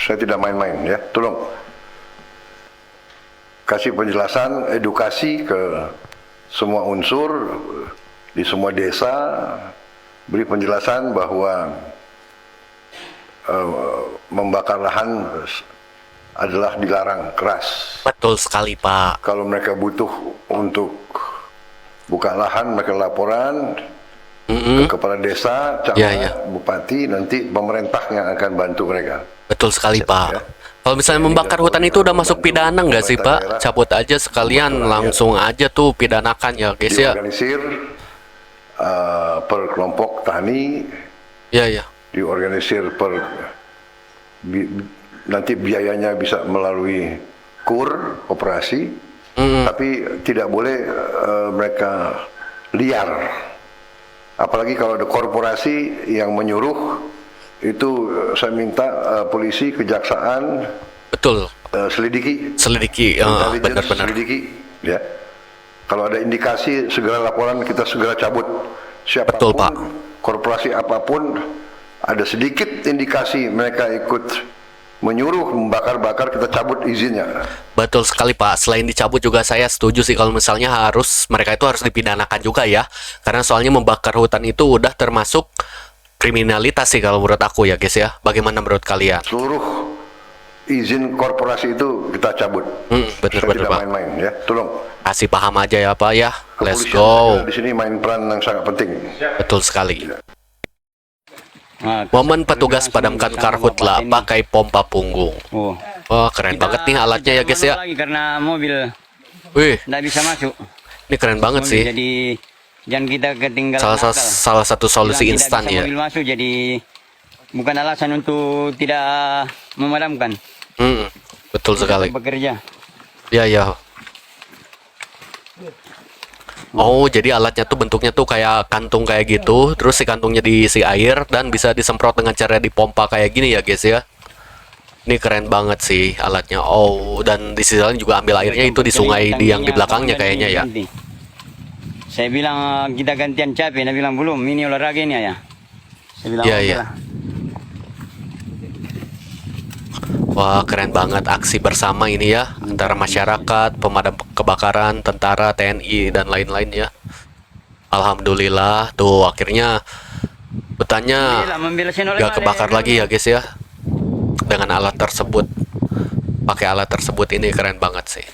saya tidak main-main ya. Tolong kasih penjelasan, edukasi ke semua unsur di semua desa, beri penjelasan bahwa membakar lahan adalah dilarang keras. Betul sekali, Pak. Kalau mereka butuh untuk buka lahan, mereka laporan ke kepala desa, camat, bupati, nanti pemerintahnya akan bantu mereka. Betul sekali, Pak. Ya. Kalau misalnya membakar hutan itu udah masuk pidana nggak sih, Pak? Cabut aja sekalian, langsung aja tuh pidanakan ya, guys ya. Diorganisir per kelompok tani. Iya. Diorganisir per nanti biayanya bisa melalui KUR, operasi, tapi tidak boleh mereka liar. Apalagi kalau ada korporasi yang menyuruh, itu saya minta polisi, kejaksaan, betul, selidiki, benar-benar selidiki, ya. Kalau ada indikasi segera laporan, kita segera cabut. Siapapun, betul, Pak. Korporasi apapun, ada sedikit indikasi mereka ikut menyuruh membakar-bakar, kita cabut izinnya. Betul sekali, Pak. Selain dicabut juga saya setuju sih kalau misalnya mereka itu harus dipidanakan juga ya. Karena soalnya membakar hutan itu udah termasuk kriminalitas sih kalau menurut aku ya, guys ya. Bagaimana menurut kalian? Seluruh izin korporasi itu kita cabut. Bener-bener, Pak. Main-main ya. Tolong kasih paham aja ya, Pak ya. Let's kepolisian go. di sini main peran yang sangat penting. Betul sekali. Momen petugas padamkan karhutla pakai pompa punggung. Wah, keren banget nih alatnya ya, guys ya. Lagi karena mobil Wih, nggak bisa masuk. ini keren banget sih. Jadi jangan kita ketinggalan. Salah satu solusi instan ya. Mobil masuk, jadi bukan alasan untuk tidak memadamkan. Betul sekali. Bekerja. Ya. Oh, jadi alatnya tuh bentuknya tuh kayak kantung kayak gitu, terus si kantungnya diisi air dan bisa disemprot dengan cara dipompa kayak gini ya, guys ya. Ini keren banget sih alatnya. Oh, dan di sisi lain juga ambil airnya itu di sungai yang di belakangnya kayaknya ya. Saya bilang kita gantian capek, dia bilang belum, ini olahraga ini ya. Saya bilang Iya. Wah, keren banget aksi bersama ini ya, antara masyarakat, pemadam kebakaran, tentara, TNI, dan lain-lain ya. Alhamdulillah, tuh akhirnya hutannya gak kebakar lagi ya, guys ya. Dengan alat tersebut, pakai alat tersebut ini keren banget sih.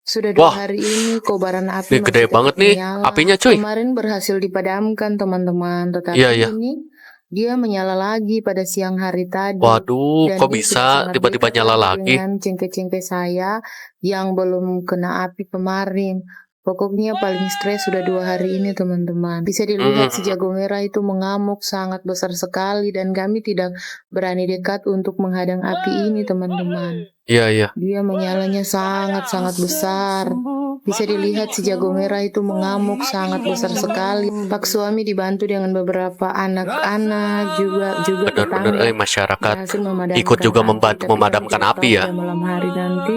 Sudah 2 hari ini kobaran api gede banget nih menyala. apinya, cuy. Kemarin berhasil dipadamkan teman-teman, tetapi ini dia menyala lagi pada siang hari tadi. Waduh, dan kok bisa tiba-tiba nyala lagi? Dengan cengkeh-cengkeh saya yang belum kena api kemarin. Pokoknya paling stres sudah 2 hari ini teman-teman. Bisa dilihat si jago merah itu mengamuk sangat besar sekali dan kami tidak berani dekat untuk menghadang api ini teman-teman. Iya. Dia menyalanya sangat-sangat besar. Bisa dilihat si jago merah itu mengamuk sangat besar sekali. Pak suami dibantu dengan beberapa anak-anak juga benar-benar masyarakat ikut juga membantu memadamkan api ya. Malam hari nanti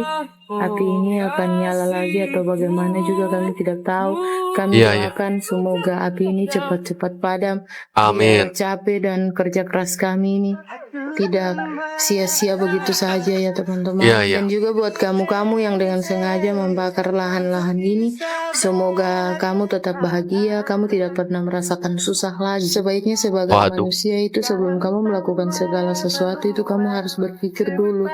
api ini akan nyala lagi atau bagaimana juga kami tidak tahu. Kami doakan semoga api ini cepat-cepat padam. Amin. Capek dan kerja keras kami ini tidak sia-sia begitu saja ya teman-teman. Dan juga buat kamu-kamu yang dengan sengaja membakar lahan-lahan ini, semoga kamu tetap bahagia, kamu tidak pernah merasakan susah lagi. Sebaiknya sebagai manusia itu sebelum kamu melakukan segala sesuatu itu kamu harus berpikir dulu.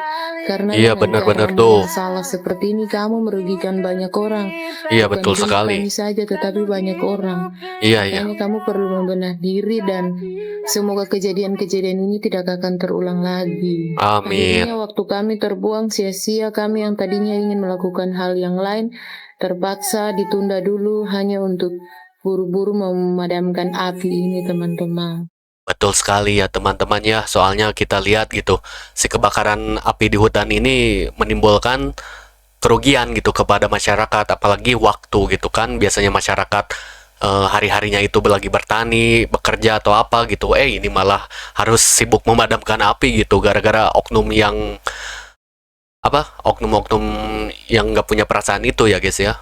Karena benar-benar tuh. Salah seperti ini kamu merugikan banyak orang. Iya, betul sekali. Bukan saja tetapi banyak orang. Iya. Makanya kamu perlu membenah diri dan semoga kejadian-kejadian ini tidak akan terulang lagi. Amin. Akhirnya waktu kami terbuang sia-sia, kami yang tadinya ingin melakukan hal yang lain terpaksa ditunda dulu hanya untuk buru-buru memadamkan api ini teman-teman. Betul sekali ya teman-teman ya, soalnya kita lihat gitu, si kebakaran api di hutan ini menimbulkan kerugian gitu kepada masyarakat, apalagi waktu gitu kan. Biasanya masyarakat hari-harinya itu lagi bertani, bekerja atau apa gitu, ini malah harus sibuk memadamkan api gitu gara-gara oknum yang oknum-oknum yang nggak punya perasaan itu ya, guys ya.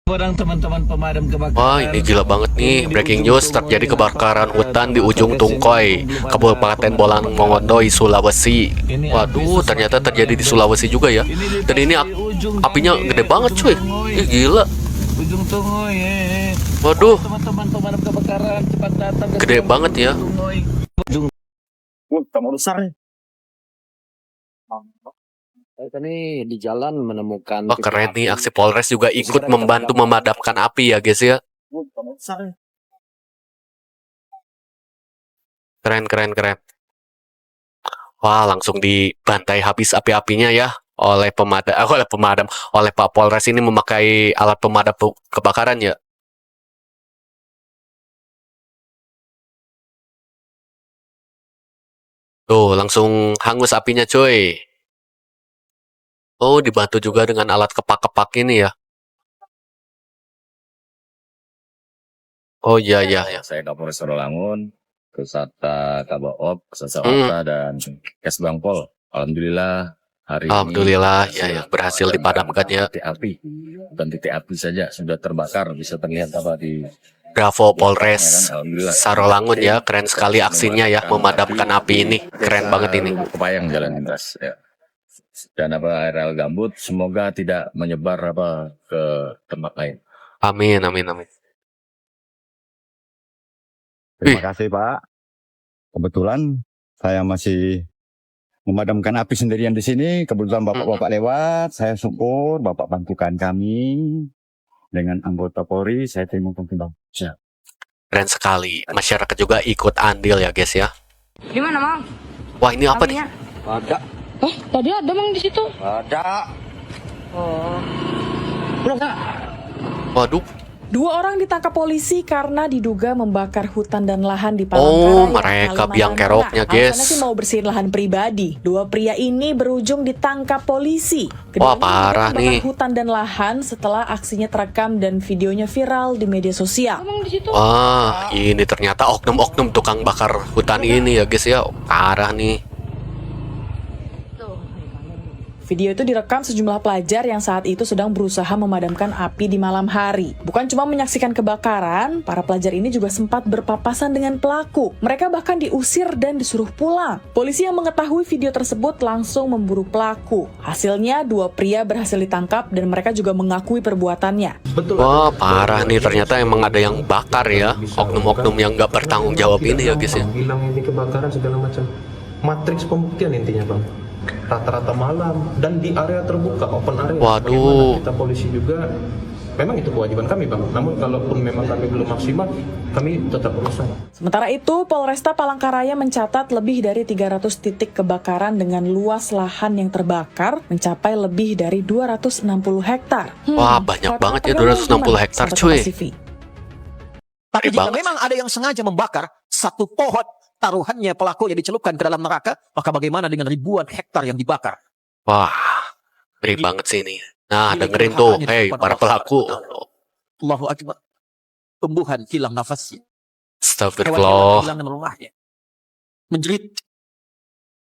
Orang teman-teman pemadam kebakaran. Wah, ini gila banget nih. Breaking news, terjadi kebakaran hutan di ujung Tungkoi, Kabupaten Bolang Mongondo, Sulawesi. Waduh, ternyata terjadi di Sulawesi juga ya. Dan ini apinya gede banget cuy. Gila. Ujung Tungkoi. Waduh, Teman-teman pemadam kebakaran cepat datang ke gede banget ya. Tambah besar nih. Saya nih di jalan menemukan. Wah, keren nih, aksi Polres juga ikut membantu memadamkan api ya guys ya. Tambah besar nih. Keren. Wah, langsung dibantai habis api-apinya ya oleh oleh Pak Polres ini memakai alat pemadam kebakaran ya. Tuh, langsung hangus apinya cuy. Oh, dibantu juga dengan alat kepak-kepak ini ya. Oh iya. Saya Kapolres Rawalangun, Kesata Kabaop, Kesasawata dan Kesbangpol. Alhamdulillah Alhamdulillah ya berhasil dipadamkan ya. Titik api dan titik api saja sudah terbakar, bisa terlihat apa di Bravo Polres Sarolangun ya, keren sekali aksinya ya memadamkan api ini. Keren banget ini. Kepayang jalan lintas ya. Dan areal gambut semoga tidak menyebar ke tempat lain. Amin. Terima kasih Pak. Kebetulan saya masih memadamkan api sendirian di sini. Kebetulan Bapak-bapak lewat, saya syukur Bapak bantukan kami dengan anggota Polri. Saya terima kasih Bang. Keren sekali. Masyarakat juga ikut andil ya guys ya. Di mana, Mang? Wah, ini apa nih? Ada. Tadi ada Mang di situ. Ada. Oh. Waduh. 2 orang ditangkap polisi karena diduga membakar hutan dan lahan di Oh, Palangkaraya, mereka Kalimantan biang keroknya, Tengah. guys. Alasannya sih mau bersihin lahan pribadi. 2 pria ini berujung ditangkap polisi. Wah, Keduanya parah membakar nih. hutan dan lahan setelah aksinya terekam dan videonya viral di media sosial. Wah, ini ternyata oknum-oknum tukang bakar hutan ini ya guys ya. Parah nih. Video itu direkam sejumlah pelajar yang saat itu sedang berusaha memadamkan api di malam hari. Bukan cuma menyaksikan kebakaran, para pelajar ini juga sempat berpapasan dengan pelaku. Mereka bahkan diusir dan disuruh pulang. Polisi yang mengetahui video tersebut langsung memburu pelaku. Hasilnya 2 pria berhasil ditangkap dan mereka juga mengakui perbuatannya. Wah, parah nih, ternyata emang ada yang bakar ya. Oknum-oknum yang nggak bertanggung jawab ini ya guys ya. Bilang ini kebakaran segala macam. Matriks pembuktian intinya Bang. Rata-rata malam dan di area terbuka, open area. Waduh. Bagaimana kita polisi juga, memang itu kewajiban kami Bang. Namun kalaupun memang kami belum maksimal, kami tetap berusaha. Sementara itu, Polresta Palangkaraya mencatat lebih dari 300 titik kebakaran dengan luas lahan yang terbakar mencapai lebih dari 260 hektar. Wah, banyak banget ya 260 hektar cuy. Tapi jika memang ada yang sengaja membakar satu pohon, taruhannya pelaku yang dicelupkan ke dalam neraka, maka bagaimana dengan ribuan hektar yang dibakar? Wah, ngeri banget sih ini. Nah, dengerin tuh, hei para pelaku. Allahu Akbar. Tumbuhan hilang nafasnya. Astagfirullah. Kehilangan rumahnya. Menjerit.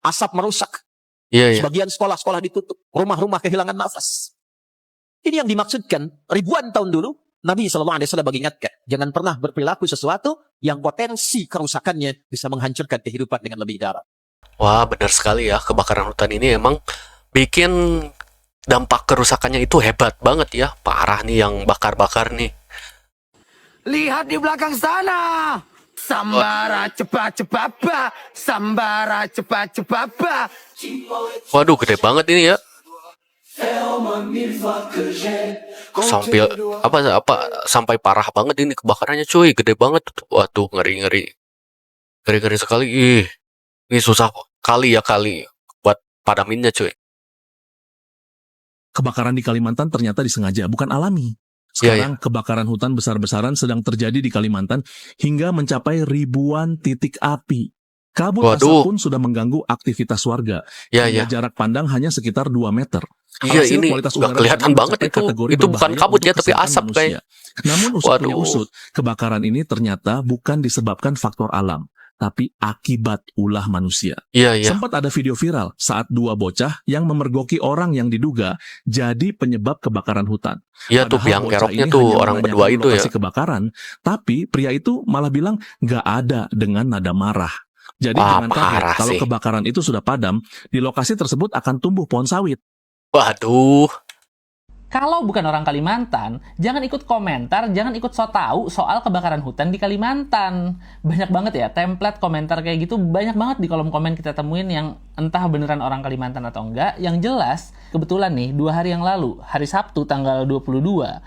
Asap merusak. Iya. Sebagian sekolah-sekolah ditutup. Rumah-rumah kehilangan nafas. Ini yang dimaksudkan ribuan tahun dulu. Nabi SAW mengingatkan, jangan pernah berperilaku sesuatu yang potensi kerusakannya bisa menghancurkan kehidupan dengan lebih darat. Wah, benar sekali ya. Kebakaran hutan ini emang bikin dampak kerusakannya itu hebat banget ya. Parah nih yang bakar-bakar nih. Lihat di belakang sana. Sambara cepat-cepat ba. Sambara cepat-cepat ba. Waduh, gede banget ini ya. Sampai parah banget ini kebakarannya cuy, gede banget. Waduh, ngeri sekali. Ini susah kali buat padaminnya cuy. Kebakaran di Kalimantan ternyata disengaja, bukan alami. Sekarang kebakaran hutan besar-besaran sedang terjadi di Kalimantan hingga mencapai ribuan titik api. Kabut asap pun sudah mengganggu aktivitas warga. Jarak pandang hanya sekitar 2 meter. Iya, ini nggak kelihatan banget itu bukan kabut ya, tapi asap kayak. Namun usut punya usut, kebakaran ini ternyata bukan disebabkan faktor alam. tapi akibat ulah manusia. Iya, iya. Sempat ada video viral saat 2 bocah yang memergoki orang yang diduga jadi penyebab kebakaran hutan. Iya tuh, Padahal yang bocah keroknya ini tuh hanya orang menanyakan berdua itu ya. lokasi kebakaran, tapi pria itu malah bilang nggak ada dengan nada marah. Jadi Wah, jangan kaget parah kalau sih. kebakaran itu sudah padam, di lokasi tersebut akan tumbuh pohon sawit. Waduh. Kalau bukan orang Kalimantan, jangan ikut komentar, jangan ikut so tahu soal kebakaran hutan di Kalimantan. Banyak banget ya template komentar kayak gitu, banyak banget di kolom komen kita temuin yang entah beneran orang Kalimantan atau enggak. Yang jelas, kebetulan nih 2 hari yang lalu, hari Sabtu tanggal 22,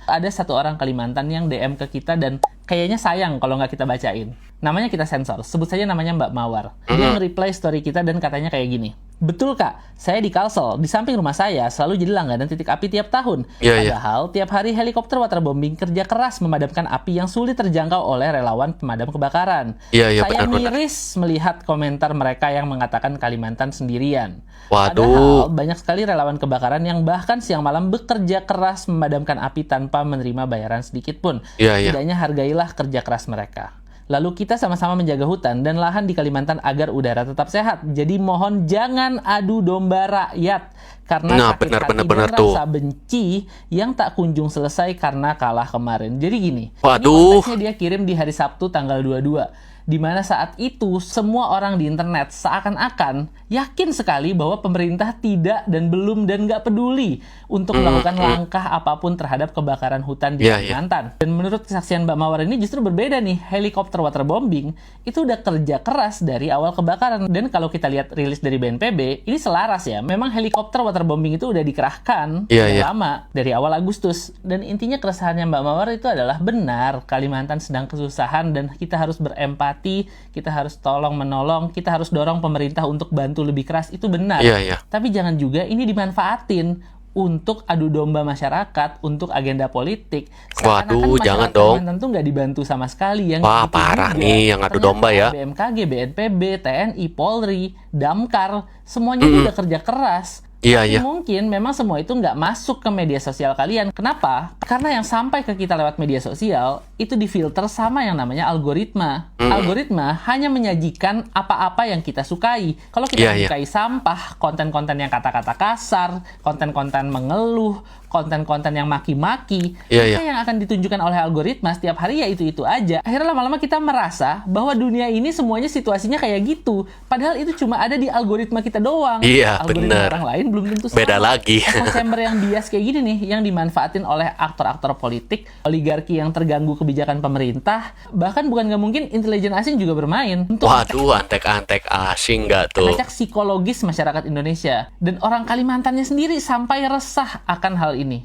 ada 1 orang Kalimantan yang DM ke kita dan kayaknya sayang kalau nggak kita bacain. Namanya kita sensor, sebut saja namanya Mbak Mawar. Dia nge-reply story kita dan katanya kayak gini. Betul kak, saya di Kalsel, di samping rumah saya selalu jadi langganan titik api tiap tahun. Padahal tiap hari helikopter waterbombing kerja keras memadamkan api yang sulit terjangkau oleh relawan pemadam kebakaran. Saya miris melihat komentar mereka yang mengatakan Kalimantan sendirian. Padahal banyak sekali relawan kebakaran yang bahkan siang malam bekerja keras memadamkan api tanpa menerima bayaran sedikit pun. Setidaknya hargailah kerja keras mereka. Lalu kita sama-sama menjaga hutan dan lahan di Kalimantan agar udara tetap sehat. Jadi mohon jangan adu domba rakyat. Karena sakit hati dan rasa benci yang tak kunjung selesai karena kalah kemarin. Jadi gini, ini konteksnya dia kirim di hari Sabtu tanggal 22. Di mana saat itu semua orang di internet seakan-akan yakin sekali bahwa pemerintah tidak dan belum dan nggak peduli untuk melakukan langkah apapun terhadap kebakaran hutan di Kalimantan. Dan menurut kesaksian Mbak Mawar ini justru berbeda nih, helikopter waterbombing itu udah kerja keras dari awal kebakaran. Dan kalau kita lihat rilis dari BNPB, ini selaras ya, memang helikopter waterbombing itu udah dikerahkan lama, dari awal Agustus. Dan intinya keresahannya Mbak Mawar itu adalah benar, Kalimantan sedang kesusahan dan kita harus berempati, kita harus tolong menolong, kita harus dorong pemerintah untuk bantu lebih keras, itu benar. Tapi jangan juga ini dimanfaatin untuk adu domba masyarakat, untuk agenda politik. Waduh, jangan dong. Tentu nggak dibantu sama sekali. Yang wah, parah nih yang adu domba ya. BMKG, BNPB, TNI, Polri, Damkar, semuanya udah kerja keras. Tapi mungkin memang semua itu nggak masuk ke media sosial kalian. Kenapa? Karena yang sampai ke kita lewat media sosial itu difilter sama yang namanya algoritma. Algoritma hanya menyajikan apa-apa yang kita sukai. Kalau kita sukai sampah, konten-konten yang kata-kata kasar, konten-konten mengeluh, konten-konten yang maki-maki, maka yang akan ditunjukkan oleh algoritma setiap hari ya itu-itu aja. Akhirnya lama-lama kita merasa bahwa dunia ini semuanya situasinya kayak gitu. Padahal itu cuma ada di algoritma kita doang. Algoritma orang lain belum tentu sama. Beda lagi. Echo chamber yang bias kayak gini nih, yang dimanfaatin oleh aktor-aktor politik, oligarki yang terganggu kebijakan pemerintah, bahkan bukan nggak mungkin intelijen asing juga bermain. Waduh, antek-antek asing nggak tuh? Ngecek psikologis masyarakat Indonesia. Dan orang Kalimantannya sendiri sampai resah akan hal ini.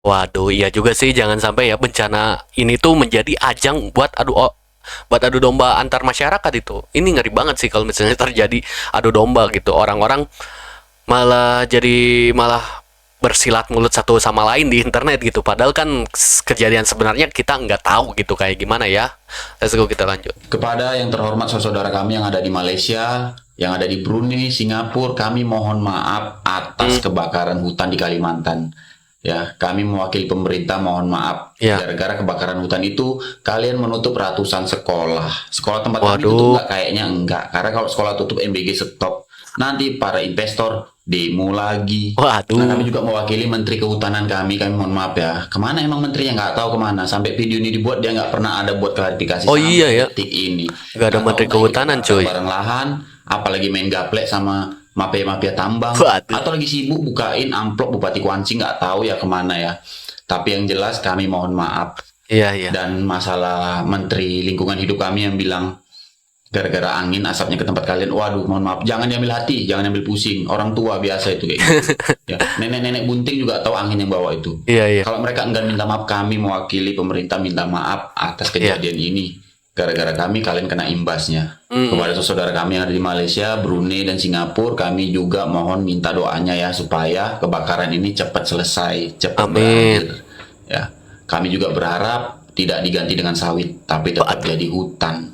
Waduh, iya juga sih, jangan sampai ya bencana ini tuh menjadi ajang buat adu domba antar masyarakat itu. Ini ngeri banget sih kalau misalnya terjadi adu domba gitu. Orang-orang malah bersilat mulut satu sama lain di internet gitu. Padahal kan kejadian sebenarnya kita nggak tahu gitu kayak gimana ya. Let's go, kita lanjut. Kepada yang terhormat saudara kami yang ada di Malaysia, yang ada di Brunei, Singapura, kami mohon maaf atas kebakaran hutan di Kalimantan. Ya, kami mewakili pemerintah mohon maaf. Gara-gara kebakaran hutan itu kalian menutup ratusan sekolah. Sekolah tempat kami tutup nggak? Kayaknya enggak. Karena kalau sekolah tutup MBG stop. Nanti para investor demo lagi. Nah, kami juga mewakili Menteri Kehutanan kami mohon maaf ya. Kemana emang menterinya nggak tahu kemana. Sampai video ini dibuat dia nggak pernah ada buat klarifikasi sampai detik ini. Nggak ada Menteri Kehutanan cuy. Barang lahan, apalagi main gaplek sama mafia-mafia tambang. Atau lagi sibuk bukain amplop Bupati Kuansi, nggak tahu ya kemana ya. Tapi yang jelas kami mohon maaf. Dan masalah Menteri Lingkungan Hidup kami yang bilang gara-gara angin asapnya ke tempat kalian, waduh mohon maaf, jangan diambil hati, jangan ambil pusing, orang tua biasa itu kayak gitu. Ya, nenek-nenek bunting juga tahu angin yang bawa itu. Kalau mereka enggan minta maaf, kami mewakili pemerintah minta maaf atas kejadian ini. Gara-gara kami kalian kena imbasnya. Kepada saudara kami yang ada di Malaysia, Brunei dan Singapura, kami juga mohon minta doanya ya supaya kebakaran ini cepat selesai, cepat berakhir. Ya, kami juga berharap tidak diganti dengan sawit, tapi tetap jadi hutan.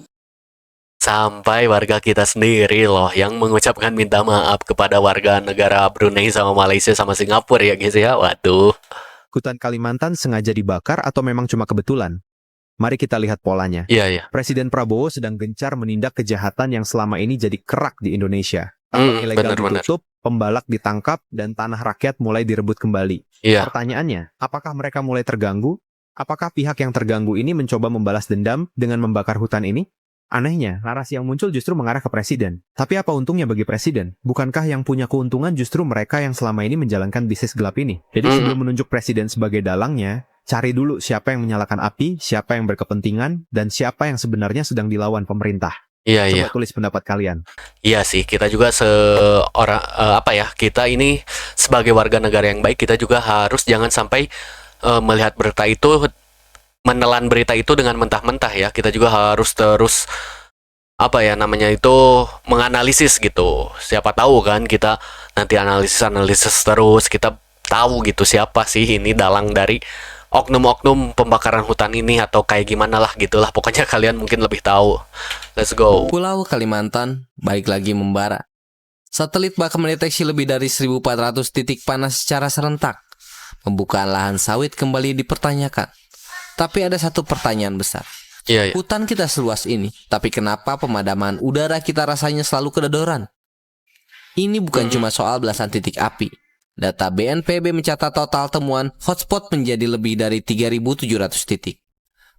Sampai warga kita sendiri loh yang mengucapkan minta maaf kepada warga negara Brunei sama Malaysia sama Singapura ya guys ya. Waduh. Hutan Kalimantan sengaja dibakar atau memang cuma kebetulan? Mari kita lihat polanya. Iya. Presiden Prabowo sedang gencar menindak kejahatan yang selama ini jadi kerak di Indonesia. Tambang ilegal ditutup, pembalak ditangkap, dan tanah rakyat mulai direbut kembali. Pertanyaannya, apakah mereka mulai terganggu? Apakah pihak yang terganggu ini mencoba membalas dendam dengan membakar hutan ini? Anehnya, narasi yang muncul justru mengarah ke presiden. Tapi apa untungnya bagi presiden? Bukankah yang punya keuntungan justru mereka yang selama ini menjalankan bisnis gelap ini? Jadi sebelum menunjuk presiden sebagai dalangnya, cari dulu siapa yang menyalakan api, siapa yang berkepentingan, dan siapa yang sebenarnya sedang dilawan pemerintah. Coba tulis pendapat kalian. Iya sih, kita juga kita ini sebagai warga negara yang baik, kita juga harus jangan sampai melihat berita itu, menelan berita itu dengan mentah-mentah ya. Kita juga harus terus menganalisis gitu. Siapa tahu kan kita nanti analisis terus, kita tahu gitu siapa sih ini dalang dari oknum-oknum pembakaran hutan ini atau kayak gimana lah gitulah. Pokoknya kalian mungkin lebih tahu. Let's go. Pulau Kalimantan baik lagi membara. Satelit bahkan mendeteksi lebih dari 1.400 titik panas secara serentak. Pembukaan lahan sawit kembali dipertanyakan. Tapi ada satu pertanyaan besar. Hutan kita seluas ini, tapi kenapa pemadaman udara kita rasanya selalu kedodoran? Ini bukan cuma soal belasan titik api. Data BNPB mencatat total temuan hotspot menjadi lebih dari 3.700 titik.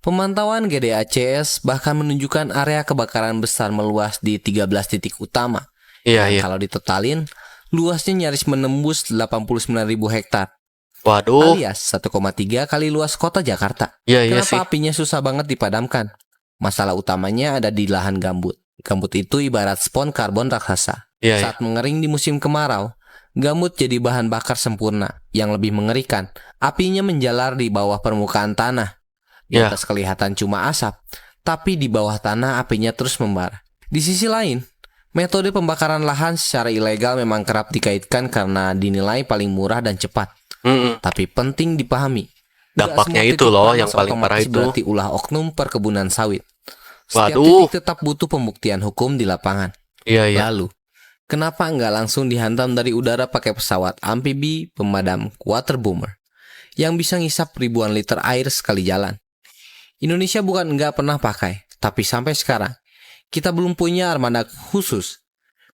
Pemantauan GDACS bahkan menunjukkan area kebakaran besar meluas di 13 titik utama. Kalau ditotalin, luasnya nyaris menembus 89.000 hektar. Waduh. Alias 1,3 kali luas kota Jakarta. Kenapa apinya susah banget dipadamkan? Masalah utamanya ada di lahan gambut. Gambut itu ibarat spon karbon raksasa. Saat mengering di musim kemarau, gambut jadi bahan bakar sempurna. Yang lebih mengerikan, apinya menjalar di bawah permukaan tanah. Di atas kelihatan cuma asap, tapi di bawah tanah apinya terus membara. Di sisi lain, metode pembakaran lahan secara ilegal memang kerap dikaitkan karena dinilai paling murah dan cepat. Tapi penting dipahami, dampaknya itu loh yang paling parah itu. Berarti ulah oknum perkebunan sawit. Setiap titik tetap butuh pembuktian hukum di lapangan. Lalu, kenapa nggak langsung dihantam dari udara pakai pesawat amfibi pemadam waterbomber yang bisa ngisap ribuan liter air sekali jalan? Indonesia bukan nggak pernah pakai, tapi sampai sekarang kita belum punya armada khusus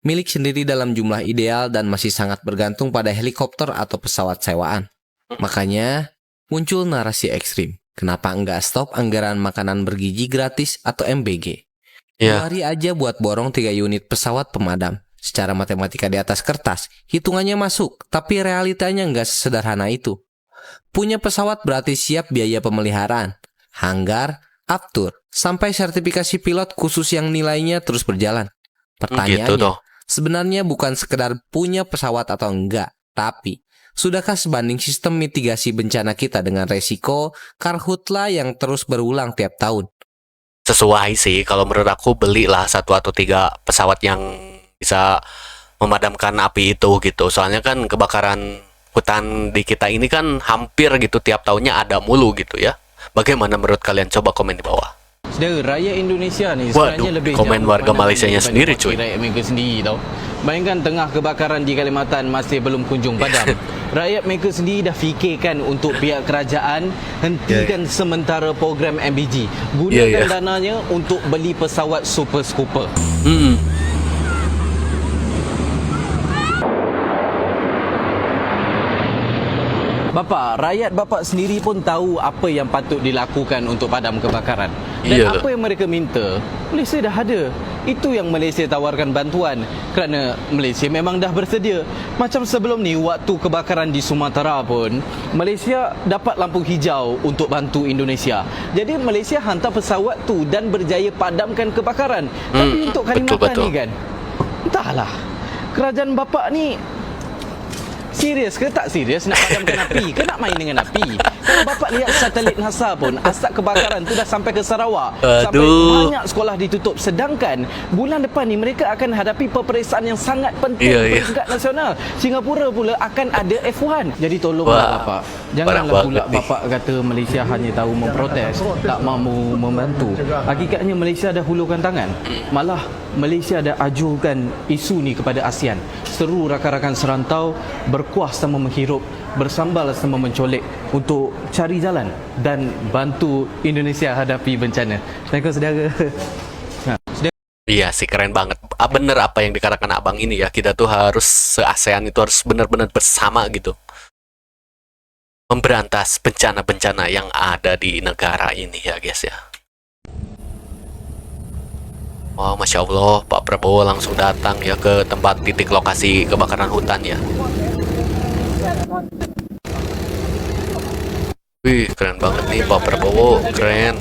milik sendiri dalam jumlah ideal dan masih sangat bergantung pada helikopter atau pesawat sewaan. Makanya muncul narasi ekstrim. Kenapa nggak stop anggaran makanan bergizi gratis atau MBG? 2 hari aja buat borong 3 unit pesawat pemadam. Secara matematika di atas kertas, hitungannya masuk, tapi realitanya nggak sesederhana itu. Punya pesawat berarti siap biaya pemeliharaan, hanggar, aptur, sampai sertifikasi pilot khusus yang nilainya terus berjalan. Pertanyaannya, sebenarnya bukan sekedar punya pesawat atau enggak, tapi sudahkah sebanding sistem mitigasi bencana kita dengan resiko karhutla yang terus berulang tiap tahun? Sesuai sih, kalau menurut aku belilah 1 atau 3 pesawat yang bisa memadamkan api itu gitu. Soalnya kan kebakaran hutan di kita ini kan hampir gitu tiap tahunnya ada mulu gitu ya. Bagaimana menurut kalian? Coba komen di bawah. Saudara, rakyat Indonesia ni sebenarnya lebih komen warga Malaysianya sendiri cuy. Rakyat mereka sendiri tau. Bayangkan tengah kebakaran di Kalimantan masih belum kunjung padam. Rakyat mereka sendiri dah fikirkan untuk pihak kerajaan hentikan sementara program MBG. Gunakan dananya untuk beli pesawat Super Scooper. Bapa, rakyat bapa sendiri pun tahu apa yang patut dilakukan untuk padam kebakaran. Dan apa yang mereka minta, Malaysia dah ada. Itu yang Malaysia tawarkan bantuan kerana Malaysia memang dah bersedia. Macam sebelum ni, waktu kebakaran di Sumatera pun, Malaysia dapat lampu hijau untuk bantu Indonesia. Jadi Malaysia hantar pesawat tu dan berjaya padamkan kebakaran. Tapi untuk Kalimantan ni kan, entahlah. Kerajaan bapa ni serius ke tak serius nak padamkan api? Ke nak main dengan api? Kalau bapak lihat satelit NASA pun, asap kebakaran tu dah sampai ke Sarawak. Sampai banyak sekolah ditutup. Sedangkan bulan depan ni mereka akan hadapi peperiksaan yang sangat penting peringkat nasional. Singapura pula akan ada F1. Jadi tolonglah bapak. Janganlah pula bapak kata Malaysia hanya tahu memprotes, tak mahu membantu. Hakikatnya Malaysia dah hulurkan tangan. Malah Malaysia dah ajukan isu ni kepada ASEAN. Seru rakan-rakan serantau berkuah sama menghirup, bersambal sama mencolek untuk cari jalan dan bantu Indonesia hadapi bencana. Assalamualaikum saudara. Iya sih, keren banget. Bener apa yang dikatakan abang ini ya, kita tuh harus se-ASEAN itu harus benar-benar bersama gitu, memberantas bencana-bencana yang ada di negara ini ya guys ya. Oh, Masya Allah, Pak Prabowo langsung datang ya ke tempat titik lokasi kebakaran hutan ya. Wih, keren banget nih Pak Prabowo, keren.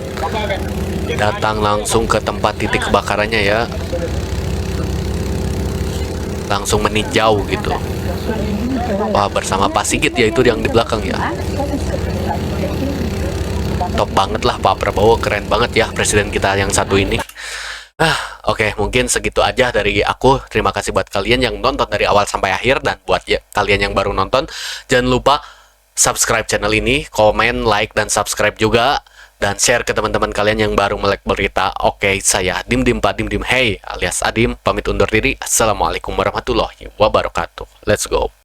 Datang langsung ke tempat titik kebakarannya ya. Langsung meninjau gitu. Wah, bersama Pak Sigit ya, itu yang di belakang ya. Top banget lah Pak Prabowo, keren banget ya presiden kita yang satu ini. Oke, mungkin segitu aja dari aku. Terima kasih buat kalian yang nonton dari awal sampai akhir, dan buat kalian yang baru nonton, jangan lupa subscribe channel ini, komen, like, dan subscribe juga, dan share ke teman-teman kalian yang baru melek berita. Oke, saya Dim Pak Dim Hey alias Adim, pamit undur diri. Assalamualaikum warahmatullahi wabarakatuh. Let's go.